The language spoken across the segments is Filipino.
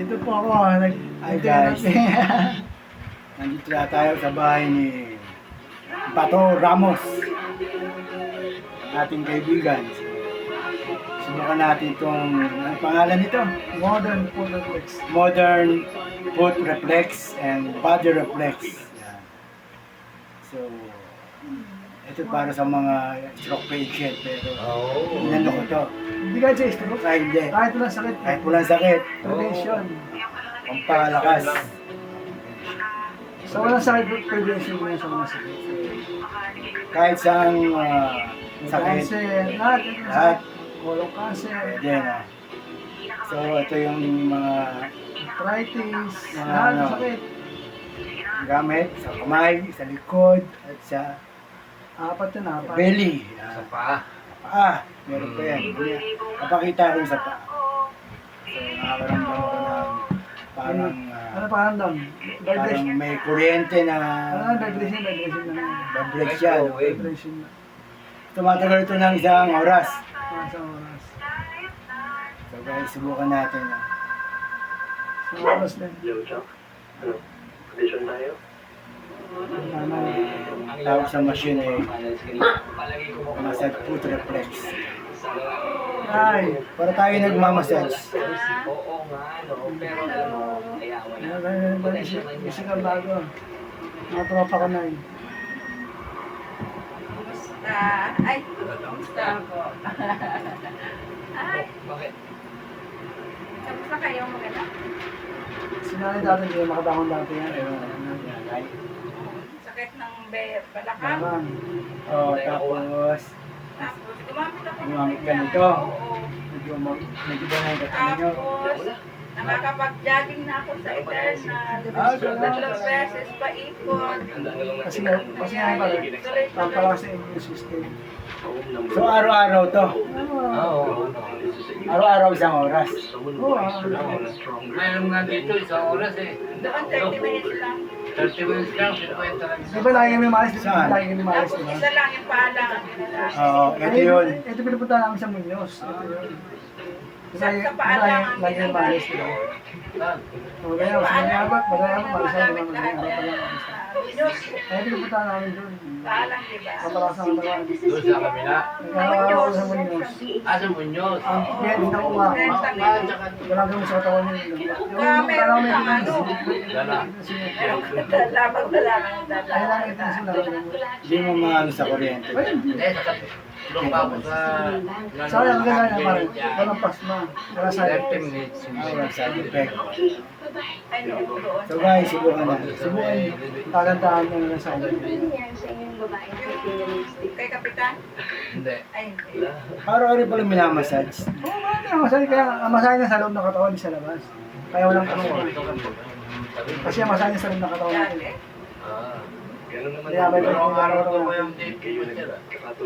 Dito po ako, Hi guys. Nandito na tayo sa bahay ni Bato Ramos, ating kaibigan. Subukan natin itong, ang pangalan nito? Modern Food Reflex. Modern Foot Reflex and Body Reflex. Yan. So, ito para sa mga stroke patient, pero inano ko to. Hindi ka Jay, stroke. Kahit hindi. Kahit walang sakit. Kahit walang sakit. Prevention. Pampalakas. So walang sakit, prevention mo sa mga sakit. Kahit saang sakit. Cancer, lahat. Lahat. Colon cancer, Pwede na. So, ito yung mga arthritis, Mga lahat ng ano. sakit. gamit sa kamay, sa likod, at sa Apat yun, apat. belly. Sa paa. Meron pa yan. Kapakita ko yung sa paa. So, nakakaramdam ko ng parang, Ano pa handang? parang Vibration. may kuryente na Ano, vibration na. vibrate siya. no? Vibration na. Tumatagal ito ng isang oras. Sa oras. So guys, subukan natin. Sa oras din. Condition tayo? Tawag sa machine eh, massage foot reflex. Ay, Para tayo nagmamassage. Oo nga, no? Pero alam mo, ayawan na. isa ka bago. Mga tropa ko na yun. Kumusta? Ay, kumusta po? Ay, Bakit? kamusta kayo maganda? Sinanay dati, hindi makabangon dati yan. Sakit ng balakang. Parang, Oh, tapos Tapos, gumamit ako ng Gumamit ka ganyan. nito? Oo. medyo ba na yung katawan nyo? Tapos, nakakapag-jogging na ako sa Eternal. Ganun. Tatlong beses pa ikot. kasi nga pala, pampalakas sa immune system. So araw-araw to? Oo. Araw-araw isang oras? Oo, Mayroon nga dito, isang oras eh. Doon 30 minutes lang. 30 minutes lang, 50 lang. Di ba lagi kami maalis? Saan? Lagi kami maalis, Tapos di ba? isa lang yung pala ang nilalaki. Oo, ito yun. Ito pinupunta namin sa Muñoz. Ito yun. Sa paalang ang Lagi kami maalis, di ba? Saan? O, ganyan, sa Mayabak, Bagayabak, maalis na, di ba? Magamit lahat Araw pa lang yan. maalis. Minus. Kaya pinupunta namin doon. Paalang, di ba? Kapalakas ang mga. Doon sa kabila. Nag-araw sa Muñoz. Sa Muñoz. Ang piyet, hindi ako nga. Wala kami sa katawan niya. Meron kang ano. Dala. Meron kang dala. Pag wala kang dala. Kaya lang ito sila. Hindi mo maano sa kuryente. Hindi, sa doon pa ako sa... Sayang ka na pare. Walang pasma. Wala sa 30 minutes. Walang side effect. Ay, no, doon. So guys, subukan natin. Subukan. tagantahan niya na sa akin. Kay Kapitan? Hindi. Ay, hindi. Araw-araw pala minamassage. Oo, bakit ang masahe? Kaya ang masahe na sa loob ng katawan, di sa labas. Kaya walang ano. Kasi ang masahe sa loob ng katawan natin. Dati? Ganun naman. Kaya may Pero ang araw ko araw ba natin. yung date kayo, sir?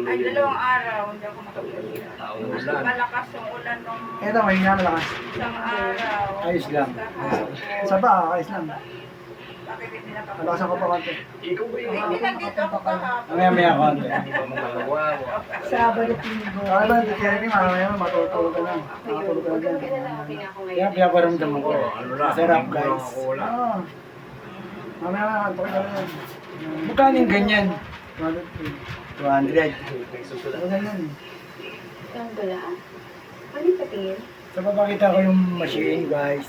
Ay, 2 araw. Hindi ako nakapagpapit. Ulan. Malakas yung ulan nung Ito, mahina na lakas. isang araw. Ayos lang. Sa ba, ayos lang. Bakit hindi nakapagpapit? Malakas ako pa konti. Ikaw ba yung Hindi, nandito ako kahapon. Mamaya konti. Magawa mo. Sabado linggo. Ay ba, di kaya rin mamaya matutulog ka na. Makatulog ka na dyan. Kaya pinaparamdam ko. Masarap guys. Oo. Mamaya na, antok ka na yan. Magkano yung ganyan? 200. 200. Ano ganyan? Ang bala? Ano yung patingin? So papakita ko yung machine guys.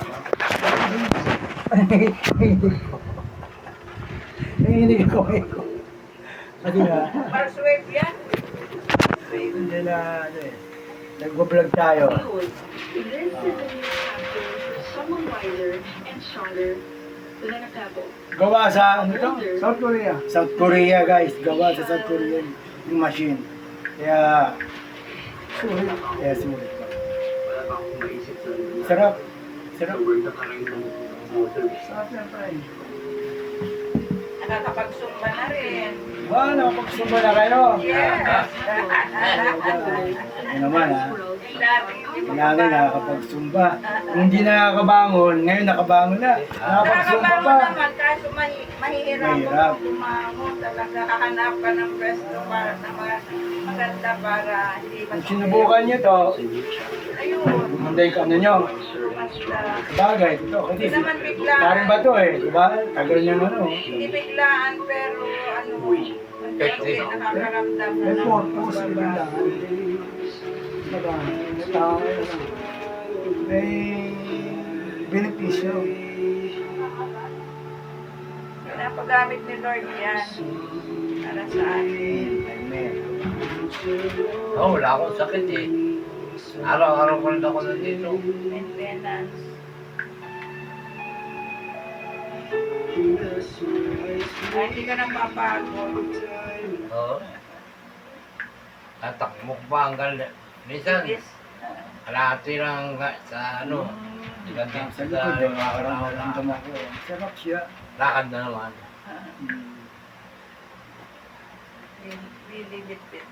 Nanginig ko. Kasi nga, Mars wave yan. hindi na, ano eh. Nag-vlog tayo. This is a new chapter, someone wiser and stronger than a pebble. Gawa sa, ano to? South Korea. South Korea guys. Gawa sa South Korea yung machine. Kaya, Sulit. kaya sulit pa. Wala pa akong maisip sa Sarap. Sarap. word na parang ng motor. Sarap yan, pre. Nakakapagsumba na rin. Ba, nakapagsuba na kayo. Yes. Ano naman ha. Dati, hindi mo Kailangan nakakapagsumba. Kung hindi nakakabangon, ngayon nakabangon na. Nakakapagsumba Nakakabangon pa. naman, kaso mahihirapan Mahirap. mo bumangon. Talaga hahanap ka ng pwesto para na maganda para hindi Kung sinubukan nyo to, Ayun. gumanda yung ano nyo. bigla. Bagay, ito. Kasi Hindi naman biglaan. parang ba to eh, diba? Tagal niya ano. Hindi biglaan, pero ano, unti-unti nakakaramdam na May ng purpose, may pagbabago. bandaan. Diba? May tao, may benepisyo. Pinapagamit ni Lord yan para sa atin. Amen. Wala akong sakit eh. Araw-araw ko rin ako nandito. Maintenance. Ay, hindi ka napapagod. Oo. Tatakbo ko pa hanggang minsan. Yes. Kalahati lang sa ano. Sa likod eh, makakaramdam ako. Sarap siya. Lakad na naman. Really bit-bit.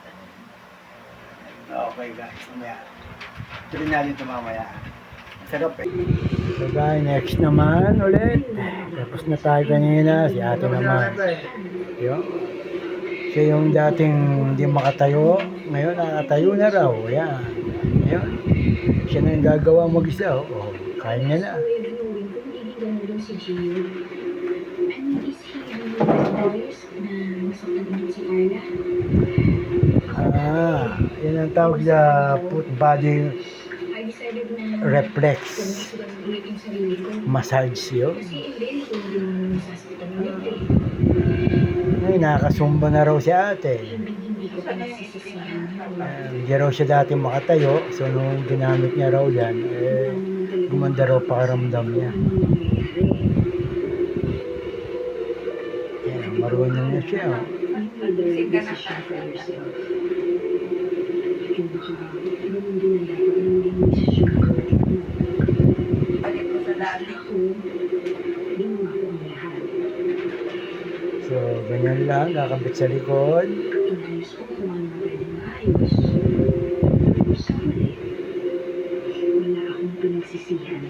Okay guys, mamaya. Tuloy natin ito mamaya. Sarap eh. So guys, next naman ulit. Tapos na tayo kanina, si ate naman. Yun. Siya yung dating hindi makatayo, ngayon nakatayo na raw. Yan. Yun. Siya na yung gagawa mag-isa. Oh, kaya niya na. So, ibig sabihin kung hindi ganun si Gio, and is he the boys na masaktan din si Carla? Yan ang tawag sa foot body I decided na reflex sumasagot ulit yung sarili ko. massage yun. Kasi hindi yung masasaktan ulit eh. Ay, nakakasumba na raw si ate. Hindi ko pa nasisisihan. Hindi raw siya dati makatayo, so nung ginamit niya raw yan, gumanda raw pakaramdam niya. Yan, marunong na siya. Oh. Decision for yourself. And baka, ganun din ang dapat ng decision ko. Balik ko sa dati. Ako, hindi mo ako ang lahat. So, ganyan lang, kakabit sa likod. Inayos ko kung ano pwedeng maayos. Sa huli, wala akong pinagsisihan.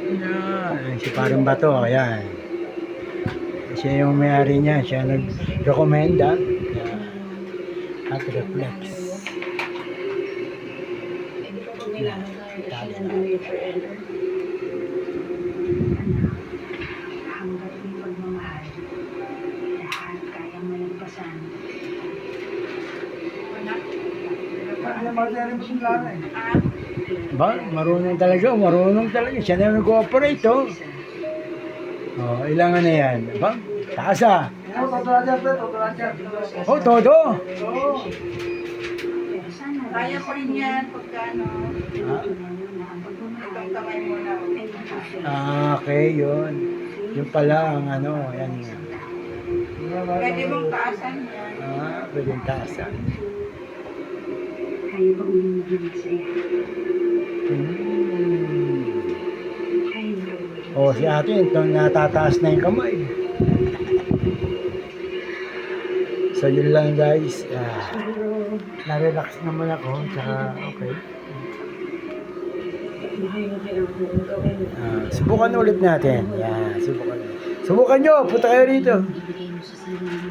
Yan, si parang bato, ayan. Siya yung may-ari niya, siya nag-recommenda. At reflex. Hindi ko kung kailangan na siya nandun forever. Hanggat may pagmamahal, lahat kayang malagpasan. Kaya materi mo yung lara eh. Ba, marunong talaga. Siya na nag-cooperate, oh. Oh, ilangan na yan. Ba, taas ah. Tutulan dyan. Oh, todo. Oo. Pero sana Kaya ko rin yan pagka ano, tutunan nyo na ang pagmamahal itong kamay mo na. ay makakasya. Okay, yun. Yun pala ang ano, yan. Pwede mong taasan yan. Pwedeng taasan. Kaya ba uling maging masaya? Kaya ba uling Oh, si ate, ito natataas na yung kamay. So, yun lang guys. Na-relax naman ako. Tsaka, okay. Subukan ulit natin. Yan, subukan. Subukan nyo, punta kayo rito. ibigay mo sa sarili mo?